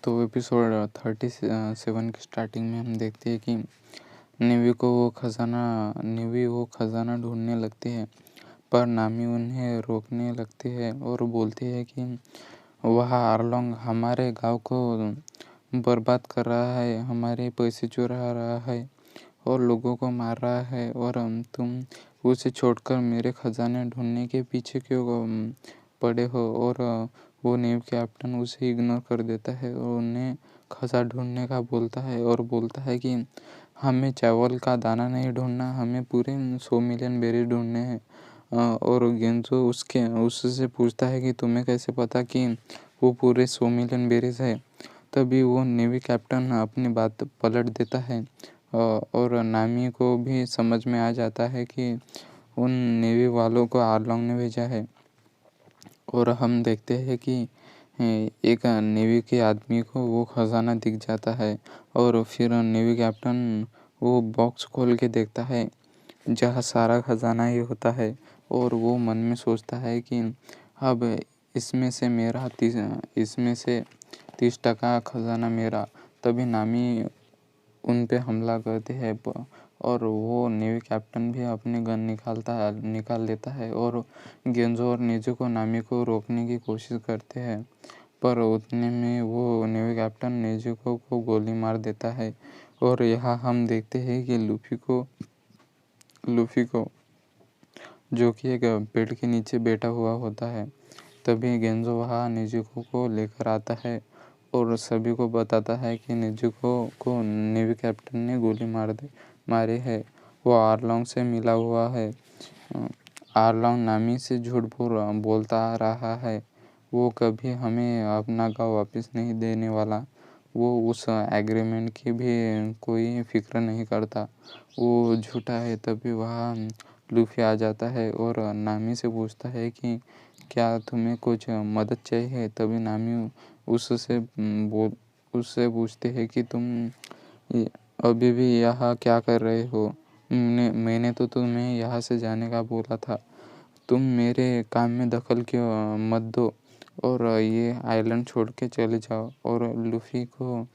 तो एपिसोड 37 की स्टार्टिंग में हम देखते हैं कि निवी वो खजाना ढूंढने लगते हैं, पर नामी उन्हें रोकने लगते हैं और बोलते हैं कि वह आर्लोंग हमारे गांव को बर्बाद कर रहा है, हमारे पैसे चुरा रहा है और लोगों को मार रहा है, और तुम उसे छोड़कर मेरे खजाने ढूंढने के पीछे क्यों पड़े हो। और वो नेव कैप्टन उसे इग्नोर कर देता है और उन्हें खजा ढूंढने का बोलता है और बोलता है कि हमें चावल का दाना नहीं ढूंढना, हमें पूरे 100 मिलियन बेरी ढूंढने हैं। और गेंजो उससे पूछता है कि तुम्हें कैसे पता कि वो पूरे 100 मिलियन बेरीज है। तभी वो नेवी कैप्टन अपनी बात पलट देता है और नामी को भी समझ में आ जाता है कि उन नेवी वालों को आर्लोंग ने भेजा है। और हम देखते हैं कि एक नेवी के आदमी को वो खजाना दिख जाता है और फिर नेवी कैप्टन वो बॉक्स खोल के देखता है जहाँ सारा खजाना ही होता है, और वो मन में सोचता है कि अब इसमें से 30% खजाना मेरा। तभी नामी उन पे हमला करते हैं और वो नेवी कैप्टन भी अपने गन निकाल लेता है और गेंजो और नेजो को नामी को रोकने की कोशिश करते हैं, पर उतने में वो नेवी कैप्टन नेजो को गोली मार देता है। और यहाँ हम देखते हैं कि लूफी को जो कि एक पेड़ के नीचे बैठा हुआ होता है। तभी गेंजो वहाँ नेजुको को लेकर आता है और सभी को बताता है कि नेजुको को नेवी कैप्टन ने गोली मारी है, वो आर्लोंग से मिला हुआ है। आर्लोंग नामी से झूठ बोलता आ रहा है, वो कभी हमें अपना गाँव वापस नहीं देने वाला। वो उस एग्रीमेंट की भी कोई फिक्र नहीं करता, वो झूठा है। तभी वहाँ लूफी आ जाता है और नामी से पूछता है कि क्या तुम्हें कुछ मदद चाहिए। तभी नामी उससे पूछते हैं कि तुम अभी भी यहाँ क्या कर रहे हो। मैंने तो तुम्हें यहाँ से जाने का बोला था, तुम मेरे काम में दखल क्यों मत दो और ये आइलैंड छोड़ के चले जाओ। और लूफी को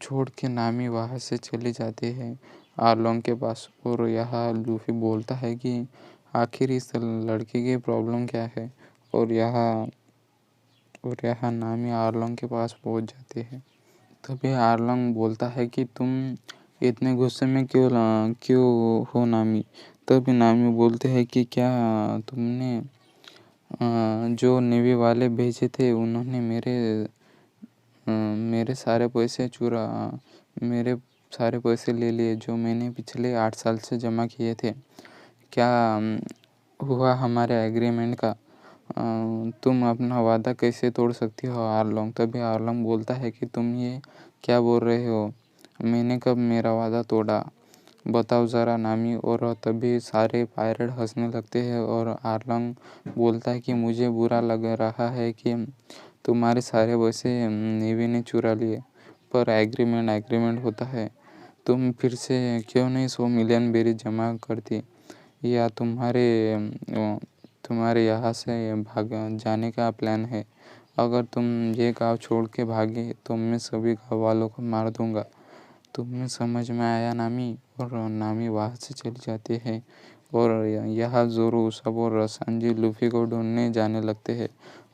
छोड़ के नामी वहाँ से चले जाते हैं आर्लोंग के पास। और यहाँ लूफी बोलता है कि आखिर इस लड़के की प्रॉब्लम क्या है। और यहाँ नामी आर्लोंग के पास पहुँच जाते हैं। तभी आर्लोंग बोलता है कि तुम इतने गुस्से में क्यों हो नामी। तभी नामी बोलते हैं कि क्या तुमने जो नेवी वाले भेजे थे उन्होंने मेरे सारे पैसे ले लिए जो मैंने पिछले 8 साल से जमा किए थे। क्या हुआ हमारे एग्रीमेंट का। तुम अपना वादा कैसे तोड़ सकती हो आर्लोंग। तभी आर्लोंग बोलता है कि तुम ये क्या बोल रहे हो, मैंने कब मेरा वादा तोड़ा, बताओ ज़रा नामी। और तभी सारे पायरेट हंसने लगते हैं और आर्लोंग बोलता है कि मुझे बुरा लग रहा है कि तुम्हारे सारे पैसे नेवी ने चुरा लिए, पर एग्रीमेंट होता है। तुम फिर से क्यों नहीं 100 मिलियन बेरी जमा करती, या तुम्हारे यहाँ से भाग जाने का प्लान है। अगर तुम ये गांव छोड़ के भागे तो मैं सभी गाँव वालों को मार दूंगा। तुम्हें समझ में आया नामी। और नामी वहाँ से चली जाती है और यहाँ जोरू सब और सांजी लूफी को ढूंढने जाने लगते हैं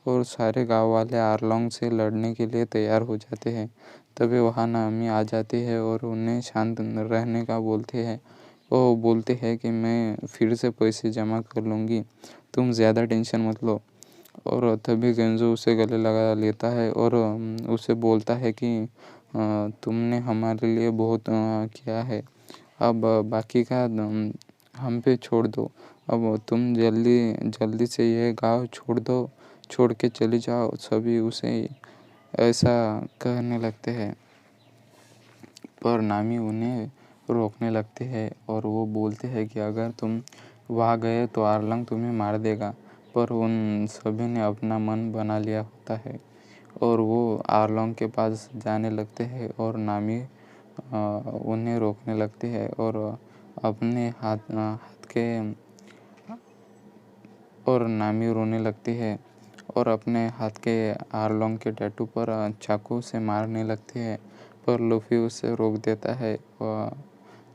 और सारे गांव वाले आर्लोंग से लड़ने के लिए तैयार हो जाते हैं। तभी वहाँ नामी आ जाती है और उन्हें शांत रहने का बोलते हैं। वो बोलते हैं कि मैं फिर से पैसे जमा कर लूँगी, तुम ज़्यादा टेंशन मत लो। और तभी गेंजो उसे गले लगा लेता है और उसे बोलता है कि तुमने हमारे लिए बहुत किया है, अब बाकी का हम पे छोड़ दो। अब तुम जल्दी से ये गांव छोड़ के चले जाओ। सभी उसे ऐसा कहने लगते हैं, पर नामी उन्हें रोकने लगते हैं और वो बोलते हैं कि अगर तुम वहाँ गए तो आर्लोंग तुम्हें मार देगा। पर उन सभी ने अपना मन बना लिया होता है और वो आर्लोंग के पास जाने लगते हैं और नामी उन्हें रोकने लगते हैं और अपने हाथ के और नामी रोने लगती है और अपने हाथ के आरलोंग के टैटू पर चाकू से मारने लगते हैं, पर लूफी उसे रोक देता है।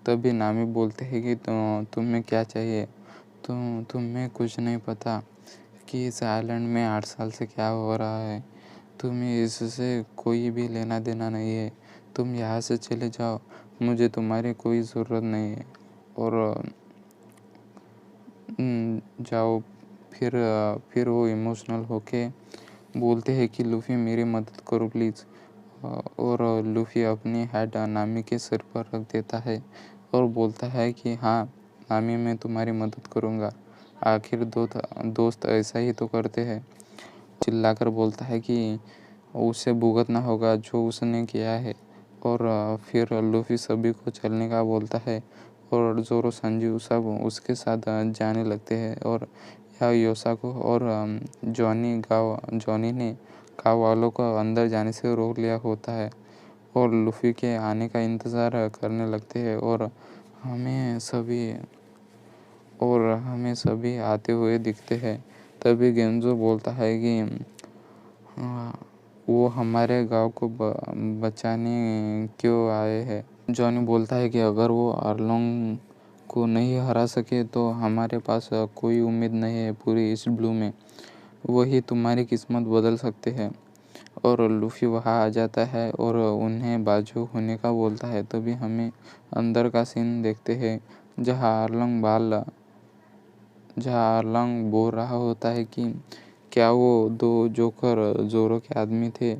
तभी नामी बोलते हैं कि तुम्हें क्या चाहिए? तुम्हें कुछ नहीं पता कि इस आइलैंड में 8 साल से क्या हो रहा है। तुम्हें इससे कोई भी लेना देना नहीं है। तुम यहाँ से चले जाओ, मुझे तुम्हारी कोई ज़रूरत नहीं है। और जाओ। फिर वो इमोशनल होके बोलते हैं कि लूफी मेरी मदद करो प्लीज़। और लूफी अपनी हैट नामी के सिर पर रख देता है और बोलता है कि हाँ नामी, मैं तुम्हारी मदद करूँगा। आखिर दोस्त ऐसा ही तो करते हैं। चिल्लाकर बोलता है कि उसे भुगतना होगा जो उसने किया है। और फिर लूफी सभी को चलने का बोलता है और जोरो संजी सब उसके साथ जाने लगते हैं। और यह योसाको और जॉनी ने गाँव वालों को अंदर जाने से रोक लिया होता है और लूफी के आने का इंतज़ार करने लगते हैं। हमें सभी आते हुए दिखते हैं। तभी गेंजो बोलता है कि वो हमारे गांव को बचाने क्यों आए हैं। जॉनी बोलता है कि अगर वो आर्लोंग को नहीं हरा सके तो हमारे पास कोई उम्मीद नहीं है पूरी ईस्ट ब्लू में। वही तुम्हारी किस्मत बदल सकते हैं। और लूफी वहाँ आ जाता है और उन्हें बाजू होने का बोलता है। तभी हमें अंदर का सीन देखते हैं जहाँ आर्लोंग बोल रहा होता है कि क्या वो 2 जोकर जोरो के आदमी थे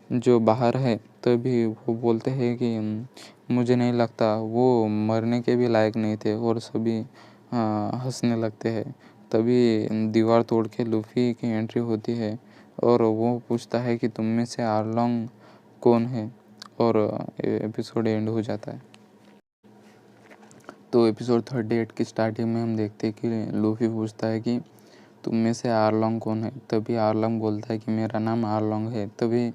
जो बाहर है। तभी वो बोलते हैं कि मुझे नहीं लगता, वो मरने के भी लायक नहीं थे। और सभी हंसने लगते हैं। तभी दीवार तोड़ के लूफी की एंट्री होती है और वो पूछता है कि तुम में से आर्लोंग कौन है। और एपिसोड एंड हो जाता है। तो एपिसोड 38 की स्टार्टिंग में हम देखते हैं कि लूफी पूछता है कि तुम में से आर्लोंग कौन है। तभी आर्लोंग बोलता है कि मेरा नाम आर्लोंग है। तभी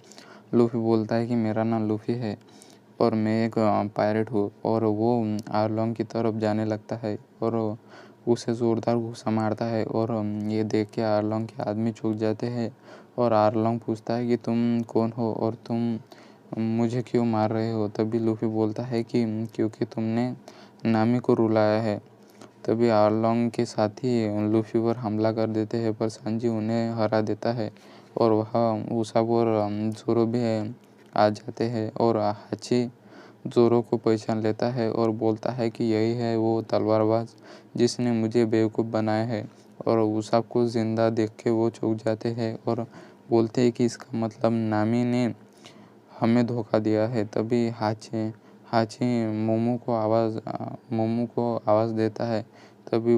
लूफी बोलता है कि मेरा नाम लूफी है और मैं एक पायरेट हूँ। और वो आर्लोंग की तरफ जाने लगता है और उसे ज़ोरदार घूंसा मारता है। और ये देख के आर्लोंग के आदमी झुक जाते हैं। और आर्लोंग पूछता है कि तुम कौन हो और तुम मुझे क्यों मार रहे हो। तभी लूफी बोलता है कि क्योंकि तुमने नामी को रुलाया है। तभी आर्लोंग के साथी लूफी पर हमला कर देते हैं, पर सांजी उन्हें हरा देता है और वह उसाब और जोरो भी आ जाते हैं। और हाची जोरो को पहचान लेता है और बोलता है कि यही है वो तलवारबाज जिसने मुझे बेवकूफ़ बनाया है। और उसाब को जिंदा देख के वो चौंक जाते हैं और बोलते हैं कि इसका मतलब नामी ने हमें धोखा दिया है। तभी हाची मोमो को आवाज़ देता है। तभी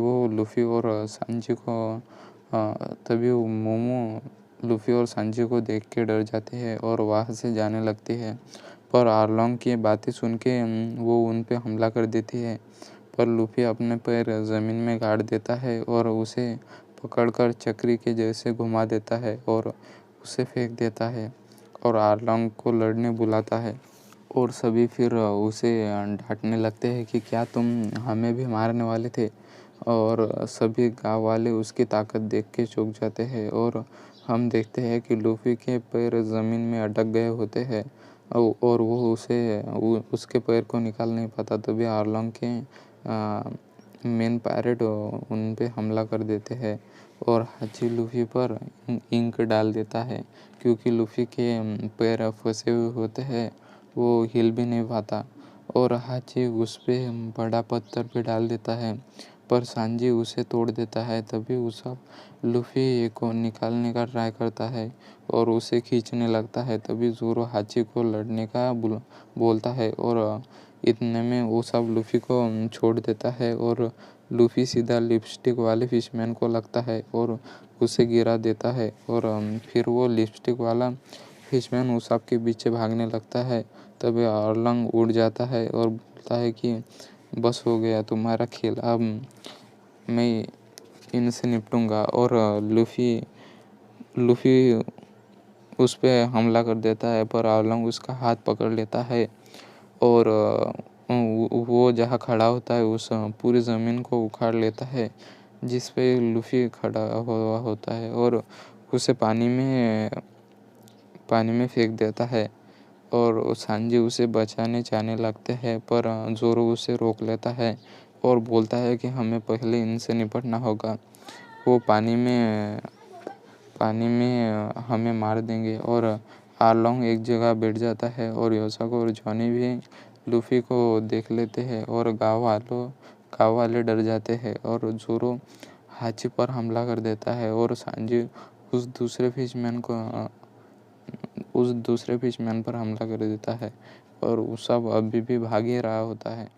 लूफी और सांजी को देख के डर जाते हैं और वहाँ से जाने लगते हैं। पर आर्लोंग की बातें सुन के वो उन पे हमला कर देती है। पर लूफी अपने पैर ज़मीन में गाड़ देता है और उसे पकड़कर चक्री के जैसे घुमा देता है और उसे फेंक देता है और आर्लोंग को लड़ने बुलाता है। और सभी फिर उसे डांटने लगते हैं कि क्या तुम हमें भी मारने वाले थे। और सभी गांव वाले उसकी ताकत देख के चौंक जाते हैं। और हम देखते हैं कि लूफी के पैर ज़मीन में अटक गए होते हैं और वो उसके पैर को निकाल नहीं पाता। तभी आर्लोंग के मेन पायरेट उन पे हमला कर देते हैं और हाची लूफी पर इंक डाल देता है। क्योंकि लूफी के पैर फंसे हुए होते हैं, वो हिल भी नहीं पाता। और हाची उस पे बड़ा पत्थर भी डाल देता है, पर सांजी उसे तोड़ देता है। तभी उसाब लूफी को निकालने का ट्राई करता है और उसे खींचने लगता है। तभी जोरो हाची को लड़ने का बोलता है और इतने में उसाब लूफी को छोड़ देता है और लूफी सीधा लिपस्टिक वाले फिशमैन को लगता है और उसे गिरा देता है। और फिर वो लिपस्टिक वाला फिशमैन उसाब के पीछे भागने लगता है। तभी आर्लोंग उड़ जाता है और बोलता है कि बस हो गया तुम्हारा खेल, अब मैं इनसे निपटूंगा। और लूफी उस पे हमला कर देता है, पर आर्लोंग उसका हाथ पकड़ लेता है और वो जहाँ खड़ा होता है उस पूरी ज़मीन को उखाड़ लेता है जिस पे लूफी खड़ा हुआ होता है। और उसे पानी में फेंक देता है और सांजी उसे बचाने जाने लगते हैं, पर जोरो उसे रोक लेता है और बोलता है कि हमें पहले इनसे निपटना होगा। वो पानी में हमें मार देंगे। और आरलोंग एक जगह बैठ जाता है और योसाको और जॉनी भी लूफी को देख लेते हैं और गाँव वाले डर जाते हैं और जोरो हाची पर हमला कर देता है और सांजी उस दूसरे फिशमैन पर हमला कर देता है और वो सब अभी भी भाग ही रहा होता है।